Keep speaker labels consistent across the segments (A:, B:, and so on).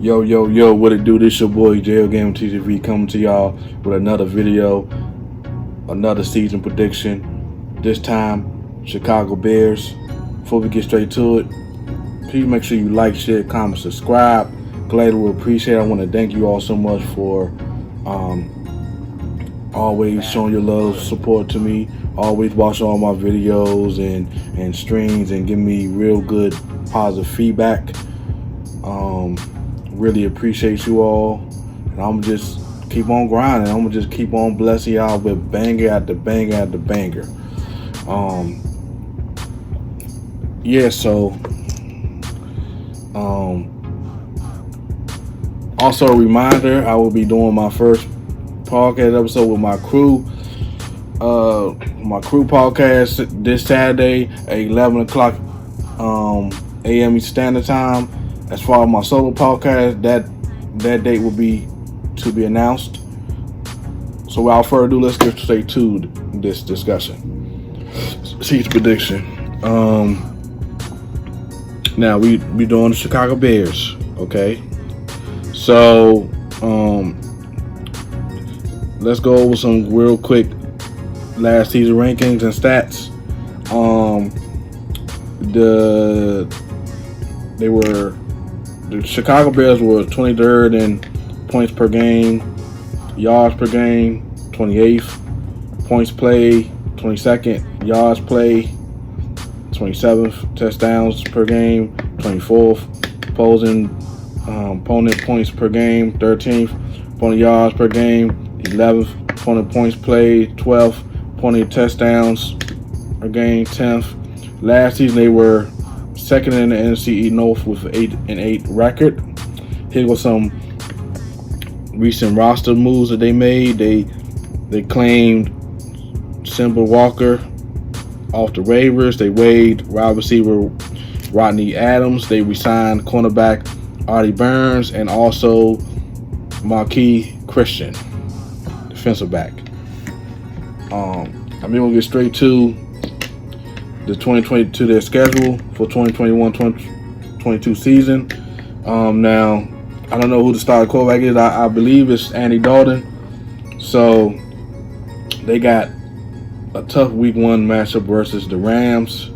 A: Yo, yo, yo, what it do? This your boy, Jail Game TTV, coming to y'all with another video, another season prediction. This time, Chicago Bears. Before we get straight to it, please make sure you like, share, comment, subscribe. Gladly will appreciate it. I want to thank you all so much for always showing your love, support to me. Always watching all my videos and streams and giving me real good, positive feedback. Really appreciate you all, and I'm just keep on grinding. I'm gonna just keep on blessing y'all with banger after banger after banger. So also a reminder, I will be doing my first podcast episode with my crew. My crew podcast this Saturday at 11 o'clock a.m. Standard Time. As far as my solo podcast, that date will be to be announced. So without further ado, let's get straight to this discussion. Season prediction. Now we doing the Chicago Bears, okay? So let's go over some real quick last season rankings and stats. The Chicago Bears were 23rd in points per game, yards per game, 28th, points played, 22nd, yards played, 27th, touchdowns per game, 24th, opponent points per game, 13th, opponent yards per game, 11th, opponent points played, 12th, opponent touchdowns per game, 10th. Last season they were second in the NFC North with an 8-8 record. Here was some recent roster moves that they made. They claimed Simba Walker off the waivers. They waived wide receiver Rodney Adams. They re-signed cornerback Artie Burns and also Marquis Christian, defensive back. I'm going to get straight to the 2022 their schedule for 2021-2022 season. Now, I don't know who the starting quarterback is. I believe it's Andy Dalton. So they got a tough week one matchup versus the Rams.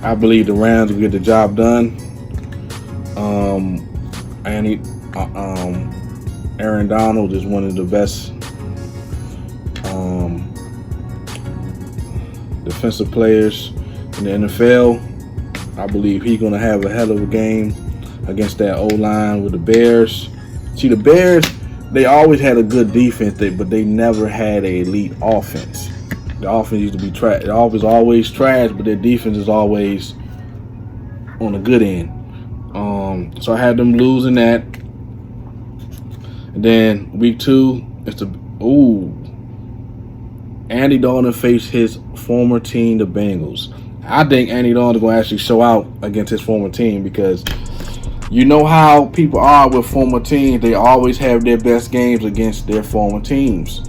A: I believe the Rams will get the job done. Aaron Donald is one of the best defensive players in the NFL. I believe he's going to have a hell of a game against that O-line with the Bears. See, the Bears, they always had a good defense, but they never had an elite offense. The offense used to be trash. The offense is always trash, but their defense is always on the good end. So I had them losing that. And then week two, Andy Dalton faced his former team, the Bengals. I think Andy Dalton is going to actually show out against his former team because you know how people are with former teams. They always have their best games against their former teams.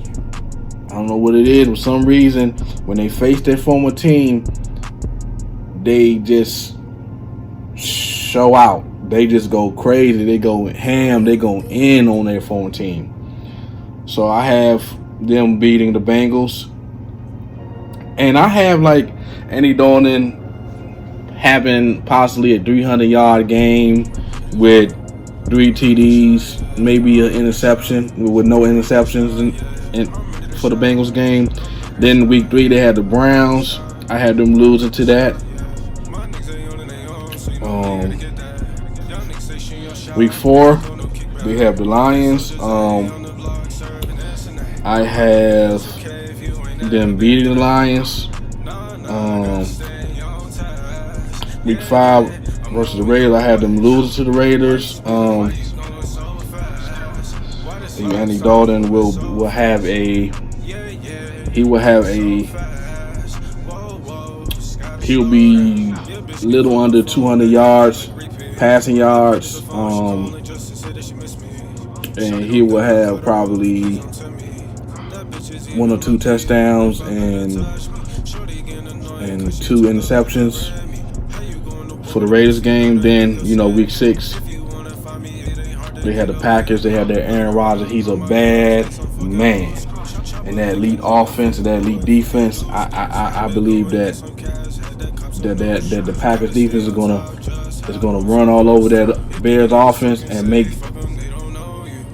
A: I don't know what it is. For some reason, when they face their former team, they just show out. They just go crazy. They go ham. They go in on their former team. So I have them beating the Bengals. And I have like Andy Dalton having possibly a 300-yard game with 3 TDs, maybe an interception with no interceptions for the Bengals game. Then week 3 they had the Browns. I had them losing to that. Week 4 we have the Lions. I have them beating the Lions. Week 5 versus the Raiders, I had them losing to the Raiders. Andy Dalton will have a he'll be little under 200 yards passing yards, and he will have probably 1 or 2 touchdowns and 2 interceptions. for the Raiders game. Then, week 6, they had the Packers. They had their Aaron Rodgers. He's a bad man. And that elite offense and that elite defense, I believe that the Packers defense is gonna run all over that Bears offense and make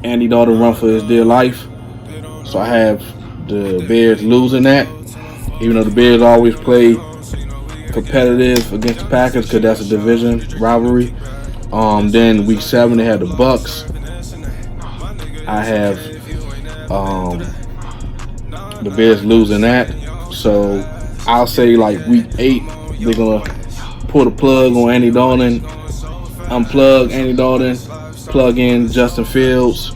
A: Andy Dalton run for his dear life. So I have the Bears losing that, even though the Bears always play competitive against the Packers because that's a division rivalry. Then week 7 they had the Bucks. I have the Bears losing that. So I'll say like week 8 they're gonna pull the plug on Andy Dalton, unplug Andy Dalton, plug in Justin Fields,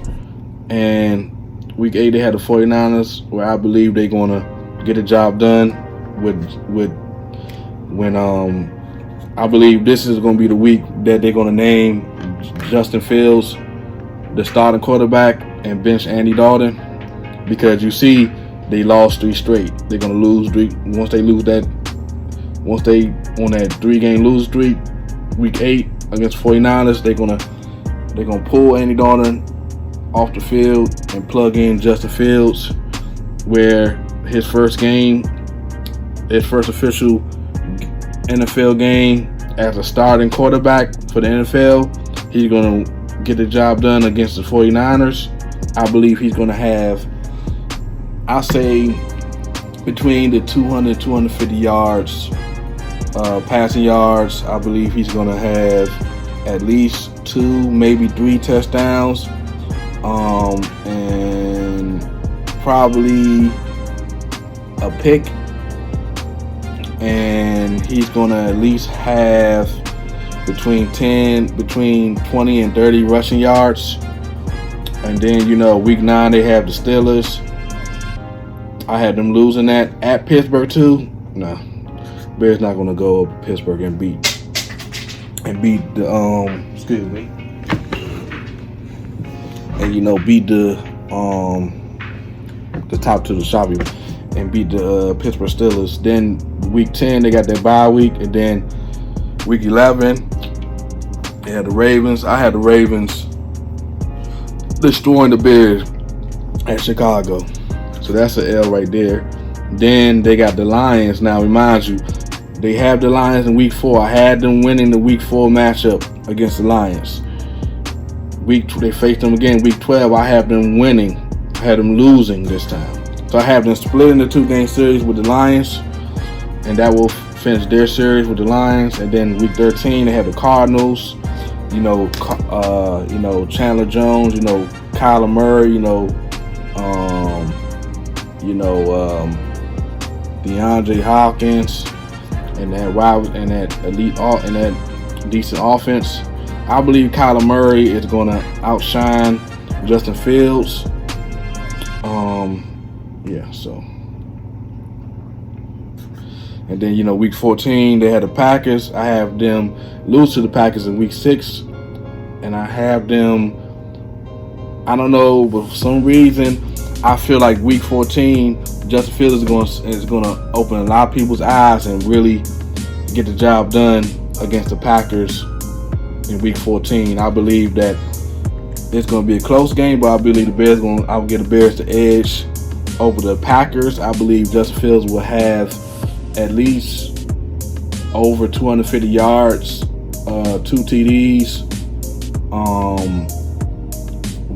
A: and week 8 they had the 49ers, where I believe they're gonna get the job done when I believe this is gonna be the week that they're gonna name Justin Fields the starting quarterback and bench Andy Dalton, because you see they lost 3 straight. They're gonna lose 3 once they on that 3-game losing streak. Week 8 against 49ers, they're gonna pull Andy Dalton off the field and plug in Justin Fields, where his first official NFL game as a starting quarterback for the NFL, he's gonna get the job done against the 49ers. I believe he's gonna have, I'll say, between the 200 250 yards passing yards. I believe he's gonna have at least 2, maybe 3 touchdowns, and probably a pick, and he's gonna at least have between 20 and 30 rushing yards. And then week 9 they have the Steelers. I had them losing that at Pittsburgh too. No, Bears not gonna go up to Pittsburgh and beat the beat the top to the shop and beat the Pittsburgh Steelers. Then week 10 they got their bye week, and then week 11 they had the Ravens. I had the Ravens destroying the Bears at Chicago, so that's an L right there. Then they got the Lions. Now remind you, they have the Lions in week 4. I had them winning the week 4 matchup against the Lions. They faced them again week 12. I have them winning. I had them losing this time. So I have them splitting the 2-game series with the Lions, and that will finish their series with the Lions. And then week 13 they have the Cardinals. Chandler Jones. Kyler Murray. DeAndre Hopkins, and that elite and that decent offense. I believe Kyler Murray is going to outshine Justin Fields. So. And then week 14 they had the Packers. I have them lose to the Packers in week 6, and I have them. I don't know, but for some reason I feel like week 14 Justin Fields is going to open a lot of people's eyes and really get the job done against the Packers in week 14. I believe that it's going to be a close game, but I believe I will get the Bears the edge over the Packers. I believe Justin Fields will have at least over 250 yards, 2 TDs,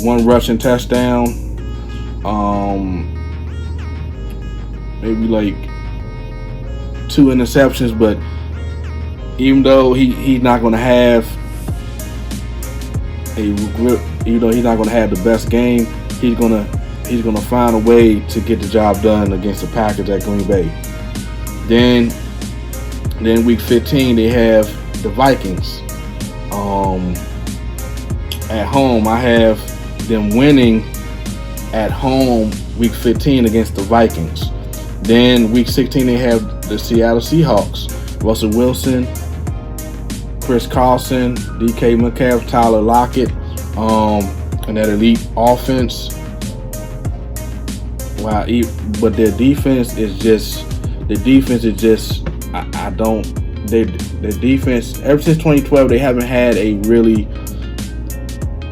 A: 1 rushing touchdown, maybe like 2 interceptions. But even though he's not going to have the best game, he's gonna find a way to get the job done against the Packers at Green Bay. Then week 15 they have the Vikings. At home, I have them winning at home week 15 against the Vikings. Then week 16 they have the Seattle Seahawks. Russell Wilson, Chris Carson, DK Metcalf, Tyler Lockett, and that elite offense. Wow, but their defense is just I don't their defense, ever since 2012, they haven't had a really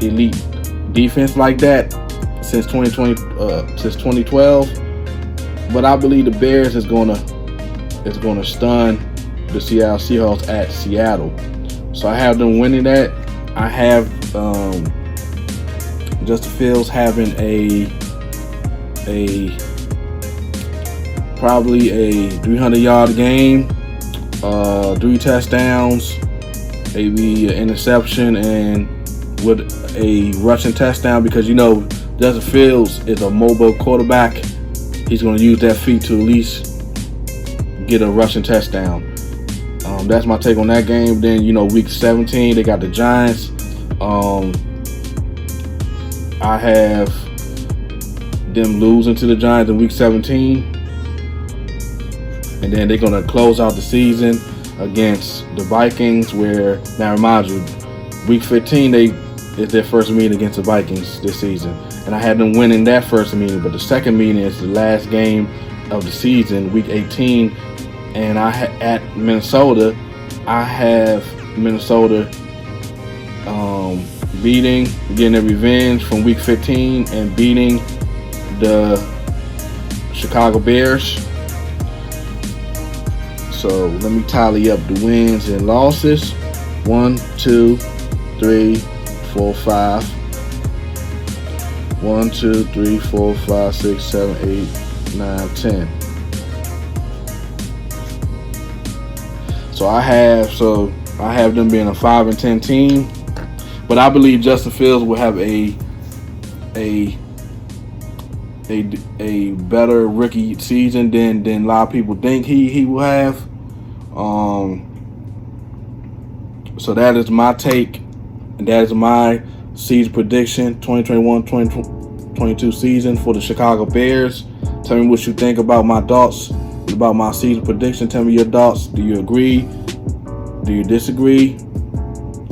A: elite defense like that since 2012. But I believe the Bears is gonna stun the Seattle Seahawks at Seattle. So I have them winning that. I have Justin Fields having probably a 300-yard game, 3 touchdowns, maybe an interception, and with a rushing touchdown, because Justin Fields is a mobile quarterback. He's going to use that feet to at least get a rushing touchdown. That's my take on that game. Then, week 17, they got the Giants. I have them losing to the Giants in week 17. And then they're going to close out the season against the Vikings, where, now remind you, week 15, is their first meeting against the Vikings this season. And I had them winning that first meeting, but the second meeting is the last game of the season, week 18. And at Minnesota, I have Minnesota getting their revenge from week 15 and beating the Chicago Bears. So let me tally up the wins and losses. 1, 2, 3, 4, 5. 1, 2, 3, 4, 5, 6, 7, 8, 9, 10. So I have them being a 5-10 team, but I believe Justin Fields will have a better rookie season than a lot of people think he will have. So that is my take. That is my season prediction, 2021-2022 season for the Chicago Bears. Tell me what you think about my thoughts about my season prediction. Tell me your thoughts. Do you agree? Do you disagree?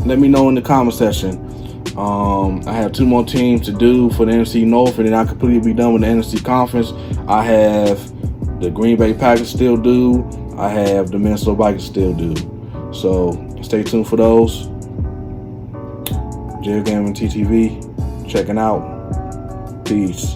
A: Let me know in the comment section. I have 2 more teams to do for the NFC North, and then I completely be done with the NFC Conference. I have the Green Bay Packers still due. I have the Minnesota Vikings still due. So stay tuned for those. Jail Gaming TTV, checking out. Peace.